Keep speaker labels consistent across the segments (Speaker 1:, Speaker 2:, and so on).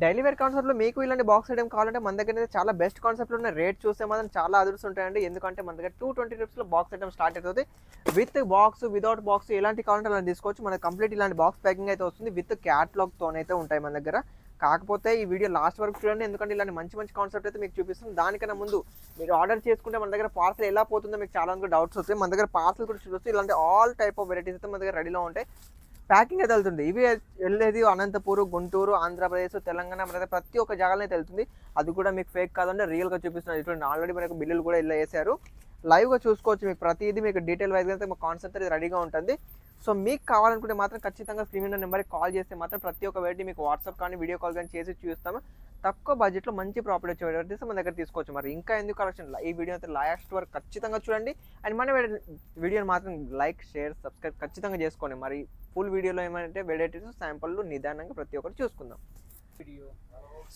Speaker 1: Daily wear కాన్సెప్ట్‌లో మీకు ఇలాంటి బాక్స్ ఐటెమ్ కావాలంటే మన దగ్గరైతే చాలా బెస్ట్ కాన్సెప్ట్‌లో ఉన్నాయి. రేట్ చూస్తే మాత్రం చాలా అదుర్సుంటాయండి. ఎందుకంటే మన దగ్గర 220 రూపీస్‌లో బాక్స్ ఐటెమ్ స్టార్ట్ అవుతది. విత్ బాక్స్, వితౌట్ బాక్స్ ఎలాంటి కావాలంటే అలా తీసుకోవచ్చు. మనకి కంప్లీట్ ఇలాంటి బాక్స్ ప్యాకింగ్ అయితే వస్తుంది. విత్ క్యాటలాగ్‌తోనైతే ఉంటాయి మన దగ్గర. కాకపోతే ఈ వీడియో లాస్ట్ వరకు చూడండి. ఎందుకంటే ఇలాంటి మంచి మంచి కాన్సెప్ట్ అయితే మీకు చూపిస్తాను. దానికన్నా ముందు మీరు ఆర్డర్ చేసుకుంటే మన దగ్గర పార్సల్ ఎలా పోతుందో మీకు చాలా మందికి డౌట్స్ వస్తాయి. మన దగ్గర పార్సల్ కూడా చూడొచ్చు. ఇలాంటి ఆల్ టైప్ ఆఫ్ వెరైటీస్ అయితే మన దగ్గర రెడీలో ఉంటాయి. ప్యాకింగ్ అయితే వెళ్తుంది. ఇవి వెళ్ళేది అనంతపూర్, గుంటూరు, ఆంధ్రప్రదేశ్, తెలంగాణ ప్రతి ఒక్క జాగాలో అయితే వెళ్తుంది. అది కూడా మీకు ఫేక్ కాదంటే రియల్గా చూపిస్తున్నారు. ఇటువంటి ఆల్రెడీ మనకు బిల్లులు కూడా ఇలా వేసారు. లైవ్గా చూసుకోవచ్చు. మీకు ప్రతిదీ మీకు డీటెయిల్ వైజ్గా అయితే మా కాన్సెప్ట్ అనేది రెడీగా ఉంటుంది. సో మీకు కావాలనుకుంటే మాత్రం ఖచ్చితంగా స్క్రీన్ మీద నెంబర్కి కాల్ చేస్తే మాత్రం ప్రతి ఒక్క వెరైటీ మీకు వాట్సాప్ కానీ వీడియో కాల్ కానీ చేసి చూస్తాము. తక్కువ బడ్జెట్లో మంచి ప్రాఫిట్ వచ్చే వెరైటీస్ మన దగ్గర తీసుకోవచ్చు. మరి ఇంకా ఎందుకు కలెక్షన్ ఈ వీడియో అయితే లాస్ట్ వరకు ఖచ్చితంగా చూడండి. అండ్ మన వీడియోని మాత్రం లైక్, షేర్, సబ్స్క్రైబ్ ఖచ్చితంగా చేసుకోండి. మరి ఫుల్ వీడియోలో ఏమంటే వెరైటీస్ శాంపుల్ నిదానంగా ప్రతి ఒక్కటి చూసుకుందాం.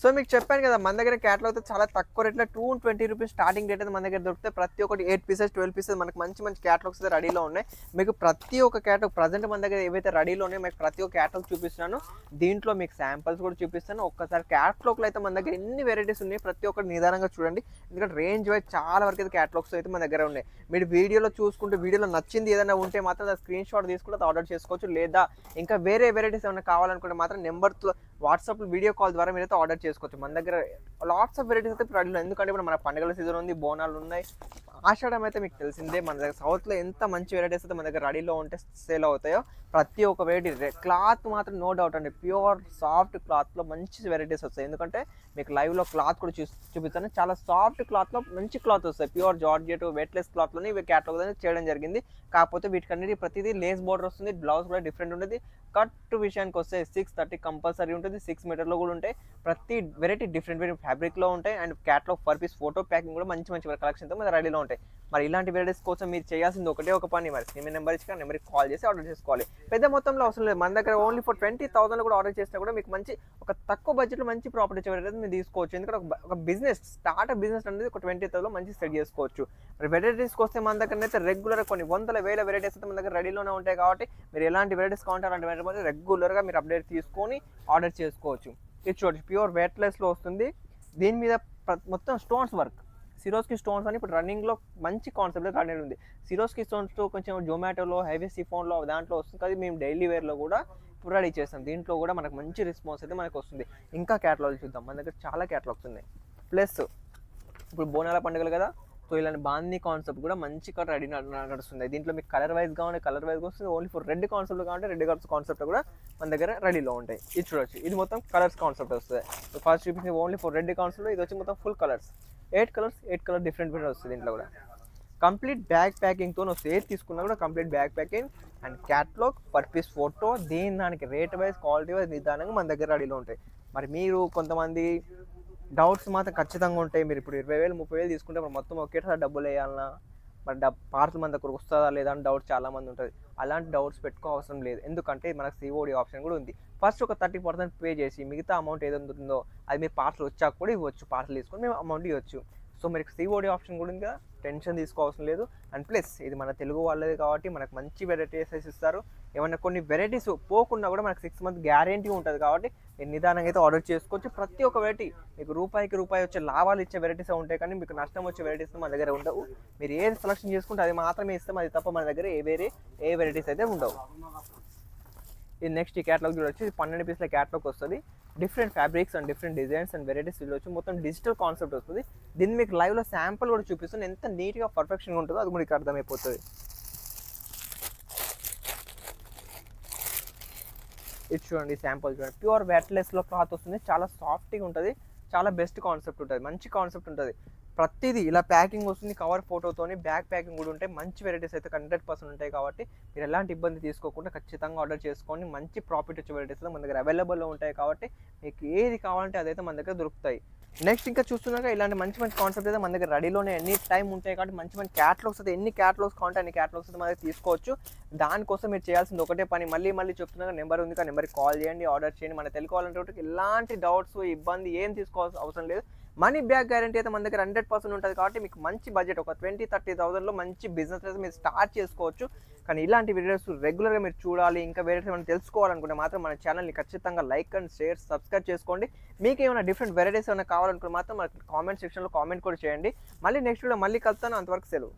Speaker 1: సో మీకు చెప్పాను కదా, మన దగ్గర క్యాటలాగ్ అయితే చాలా తక్కువ రేట్లో 220 రూపీస్ స్టార్టింగ్ రేట్ అయితే మన దగ్గర దొరికితే ప్రతి ఒక్కటి 8 పీసెస్ 12 పీసెస్ మనకు మంచి మంచి క్యాటలాగ్స్ అయితే రెడీలో ఉన్నాయి. మీకు ప్రతి ఒక్క క్యాటలాగ్ ప్రజెంట్ మన దగ్గర ఏవైతే రెడీలో ఉన్నాయో మీకు ప్రతి ఒక్క క్యాటలాగ్ చూపిస్తున్నాను. దీంట్లో మీకు శాంపిల్స్ కూడా చూపిస్తాను. ఒక్కసారి క్యాటలాగ్లో అయితే మన దగ్గర ఎన్ని వెరైటీస్ ఉన్నాయి ప్రతి ఒక్కటి నిదానంగా చూడండి. ఎందుకంటే రేంజ్ వైజ్ చాలా వరకు అయితే క్యాటలాగ్స్ అయితే మన దగ్గర ఉన్నాయి. మీరు వీడియోలో చూసుకుంటే వీడియోలో నచ్చింది ఏదైనా ఉంటే మాత్రం స్క్రీన్ షాట్ తీసుకుంటే ఆర్డర్ చేసుకోవచ్చు. లేదా ఇంకా వేరే వెరైటీస్ ఏమైనా కావాలనుకుంటే మాత్రం నెంబర్తో వాట్సాప్ వీడియో కాల్ ద్వారా మీరైతే ఆర్డర్ చేసుకోవచ్చు. మన దగ్గర లాట్స్ ఆఫ్ వెరైటీస్ అయితే రెడీలో. ఎందుకంటే ఇప్పుడు మన పండుగల సీజన్ ఉంది, బోనాలు ఉన్నాయి. ఆషాఢం అయితే మీకు తెలిసిందే. మన దగ్గర సౌత్లో ఎంత మంచి వెరైటీస్ అయితే మన దగ్గర రెడీలో ఉంటే సేల్ అవుతాయో ప్రతి ఒక్క వెరైటీ. క్లాత్ మాత్రం నో డౌట్ అండి, ప్యూర్ సాఫ్ట్ క్లాత్లో మంచి వెరైటీస్ వస్తాయి. ఎందుకంటే మీకు లైవ్లో క్లాత్ కూడా చూపిస్తాను. చాలా సాఫ్ట్ క్లాత్లో మంచి క్లాత్ వస్తాయి. ప్యూర్ జార్జెట్ వెయిట్లెస్ క్లాత్లోనే ఇవి క్యాటలాగ్ అనేది చేయడం జరిగింది. కాకపోతే వీటికన్నిటి ప్రతిదీ లేస్ బోర్డర్ వస్తుంది. బ్లౌజ్ కూడా డిఫరెంట్ ఉంటుంది. కట్ విషయానికి వస్తే 630 కంపల్సరీ ఉంటుంది. 6 మీటర్లో కూడా ఉంటాయి. ప్రతి వెరైటీ డిఫరెంట్ ఫ్యాబ్రిక్లో ఉంటాయి. And catalogue per piece photo packing కూడా మంచి మంచి కలెక్షన్తో మన రెడీలో ఉంటాయి. మరి ఇలాంటి వెరైటీస్ కోసం మీరు చేయాల్సింది ఒకటే ఒక పని. మరి మీ నెంబర్ ఇచ్చి నెంబర్కి కాల్ చేసి ఆర్డర్ చేసుకోవాలి. పెద్ద మొత్తంలో అవసరం లేదు. మన దగ్గర ఓన్లీ ఫర్ 20,000 కూడా ఆర్డర్ చేసినా కూడా మీకు మంచి ఒక తక్కువ బడ్జెట్లో మంచి ప్రాఫిట్ వచ్చే వెరైటీ మీరు తీసుకోవచ్చు. ఎందుకంటే ఒక బిజినెస్ స్టార్ట్అప్ బిజినెస్ అనేది ఒక 20,000 మంచి సెట్ చేసుకోవచ్చు. మరి వెరైటీస్కి వస్తే మన దగ్గర అయితే రెగ్యులర్గా కొన్ని వందల వేల వెరైటీస్ అయితే మన దగ్గర రెడీలోనే ఉంటాయి. కాబట్టి మీరు ఎలాంటి వెరైటీస్ కావాలంటే అలాంటి వెరైటీ రెగ్యులర్గా మీరు అప్డేట్ తీసుకొని ఆర్డర్ చేసుకోవచ్చు. ఇది చూడండి, ప్యూర్ వెయిట్లెస్లో వస్తుంది. దీని మీద మొత్తం స్టోన్స్ వర్క్, సిరోస్కి స్టోన్స్ అని ఇప్పుడు రన్నింగ్లో మంచి కాన్సెప్ట్ రన్నింగ్ ఉంది. సిరోస్కి స్టోన్స్తో కొంచెం జొమాటోలో, హెవీ సిఫోన్లో దాంట్లో వస్తుంది. అది మేము డైలీ వేర్లో కూడా ఇప్పుడు రెడీ చేస్తాం. దీంట్లో కూడా మనకు మంచి రెస్పాన్స్ అయితే మనకు వస్తుంది. ఇంకా క్యాటలాగ్ చూద్దాం. మన దగ్గర చాలా క్యాటలాగ్స్ ఉన్నాయి. ప్లస్ ఇప్పుడు బోనాల పండుగలు కదా, సో ఇలాంటి బాందీ కాన్సెప్ట్ కూడా మంచి రెడీ నడుస్తుంది. దీంట్లో మీకు కలర్ వైజ్ కావాలి, కలర్ వైజ్గా వస్తుంది. ఓన్లీ ఫర్ రెడ్ కాన్సెప్ట్ కావాలంటే రెడ్ కలర్స్ కాన్సెప్ట్ కూడా మన దగ్గర రెడీలో ఉంటాయి. ఇది చూడొచ్చు, ఇది మొత్తం కలర్స్ కాన్సెప్ట్ వస్తుంది. ఫస్ట్ చూపించింది ఓన్లీ ఫర్ రెడ్ కాన్సెప్ట్, ఇది వచ్చి మొత్తం ఫుల్ కలర్స్. 8 కలర్ డిఫరెంట్ వస్తుంది. దీంట్లో కూడా కంప్లీట్ బ్యాగ్ ప్యాకింగ్తో వస్తుంది. ఏది తీసుకున్నా కూడా complete bag packing and catalogue per piece photo. దానికి రేట్ వైజ్ క్వాలిటీ వైజ్ నిదానంగా మన దగ్గర రెడీలో ఉంటాయి. మరి మీరు కొంతమంది డౌట్స్ మాత్రం ఖచ్చితంగా ఉంటాయి. మీరు ఇప్పుడు 20,000 30,000 తీసుకుంటే మరి మొత్తం ఒకేసారి డబ్బులు వేయాలన్నా, మరి పార్సల్ మన దగ్గరకు వస్తుందా లేదా అని డౌట్ చాలామంది ఉంటుంది. అలాంటి డౌట్స్ పెట్టుకో అవసరం లేదు. ఎందుకంటే మనకు సిఓడి ఆప్షన్ కూడా ఉంది. ఫస్ట్ ఒక 30% పే చేసి మిగతా అమౌంట్ ఏదైతే ఉందో అది మీరు పార్సల్ వచ్చాక కూడా ఇవ్వచ్చు. పార్సల్ తీసుకొని మేము అమౌంట్ ఇవ్వచ్చు. సో మీకు సిఓడి ఆప్షన్ కూడా ఉంది కదా, టెన్షన్ తీసుకోవాల్సిన లేదు. అండ్ ప్లస్ ఇది మన తెలుగు వాళ్ళది కాబట్టి మనకు మంచి వెరైటీస్ ఇస్తారు. ఏమన్నా కొన్ని వెరైటీస్ పోకుండా కూడా మనకు 6 months గ్యారెంటీ ఉంటుంది. కాబట్టి మీరు నిదానంగా అయితే ఆర్డర్ చేసుకోవచ్చు. ప్రతి ఒక్క వెరైటీ మీకు రూపాయికి రూపాయి వచ్చే లాభాలు ఇచ్చే వెరైటీస్ ఉంటాయి, కానీ మీకు నష్టం వచ్చే వెరైటీస్ మన దగ్గర ఉండవు. మీరు ఏది సెలెక్షన్ చేసుకుంటే అది మాత్రమే ఇస్తాం. అది తప్ప మన దగ్గర ఏ వెరైటీస్ అయితే ఉండవు. ఇది నెక్స్ట్ ఈ క్యాటలాగ్ చూడొచ్చు. ఇది 12 పీస్ల క్యాటలాగ్ వస్తుంది. Different fabrics and different designs and varieties చూడొచ్చు. మొత్తం డిజిటల్ కాన్సెప్ట్ వస్తుంది. దీన్ని మీకు లైవ్లో శాంపుల్ కూడా చూపిస్తుంది. ఎంత నీట్గా పర్ఫెక్షన్గా ఉంటుందో అది కూడా ఇక్కడ అర్థమైపోతుంది. ఇది చూడండి, శాంపుల్ చూడండి. ప్యూర్ వెయిట్లెస్లో క్లాత్ వస్తుంది. చాలా సాఫ్ట్గా ఉంటుంది. చాలా బెస్ట్ కాన్సెప్ట్ ఉంటుంది, మంచి కాన్సెప్ట్ ఉంటుంది. ప్రతిదీ ఇలా ప్యాకింగ్ వస్తుంది. కవర్ ఫోటోతోని బ్యాగ్ ప్యాకింగ్ కూడా ఉంటాయి. మంచి వెరైటీస్ అయితే 100% ఉంటాయి. కాబట్టి మీరు ఎలాంటి ఇబ్బంది తీసుకోకుండా ఖచ్చితంగా ఆర్డర్ చేసుకొని మంచి ప్రాఫిట్ వచ్చే వెరైటీస్ మన దగ్గర అవైలబుల్లో ఉంటాయి. కాబట్టి మీకు ఏది కావాలంటే అదైతే మన దగ్గర దొరుకుతాయి. నెక్స్ట్ ఇంకా చూస్తున్నాక ఇలాంటి మంచి మంచి కాన్సెప్ట్ అయితే మన దగ్గర రెడీలోనే ఎనీ టైం ఉంటాయి. కాబట్టి మంచి మంచి క్యాటలాగ్స్ అయితే ఎన్ని క్యాటలాగ్స్ కావాలంటే అన్ని క్యాటలాగ్స్ అయితే మన దగ్గర తీసుకోవచ్చు. దానికోసం మీరు చేయాల్సింది ఒకటే పని. మళ్ళీ చెప్తున్నాక నెంబర్ ఉంది, నెంబర్కి కాల్ చేయండి, ఆర్డర్ చేయండి. మన తెలుగు వాళ్ళంటే ఎలాంటి డౌట్స్ ఇబ్బంది ఏం తీసుకోవాల్సిన అవసరం లేదు. మనీ బ్యాక్ గ్యారంటీ అయితే మన దగ్గర 100% ఉంటుంది. కాబట్టి మీకు మంచి బడ్జెట్ ఒక 20,000-30,000లో మంచి బిజినెస్ అయితే మీరు స్టార్ట్ చేసుకోవచ్చు. కానీ ఇలాంటి వీడియోస్ రెగ్యులర్గా మీరు చూడాలి, ఇంకా వేరే ఏమైనా తెలుసుకోవాలనుకుంటే మాత్రం మన ఛానల్ని ఖచ్చితంగా లైక్ అండ్ షేర్ సబ్స్క్రైబ్ చేసుకోండి. మీకు ఏమైనా డిఫరెంట్ వెరైటీస్ ఏమైనా కావాలనుకుంటే మాత్రం మనకి కామెంట్ సెక్షన్లో కామెంట్ కూడా చేయండి. మళ్ళీ నెక్స్ట్ వీడియో మళ్ళీ కలుస్తాను. అంతవరకు సెలవు.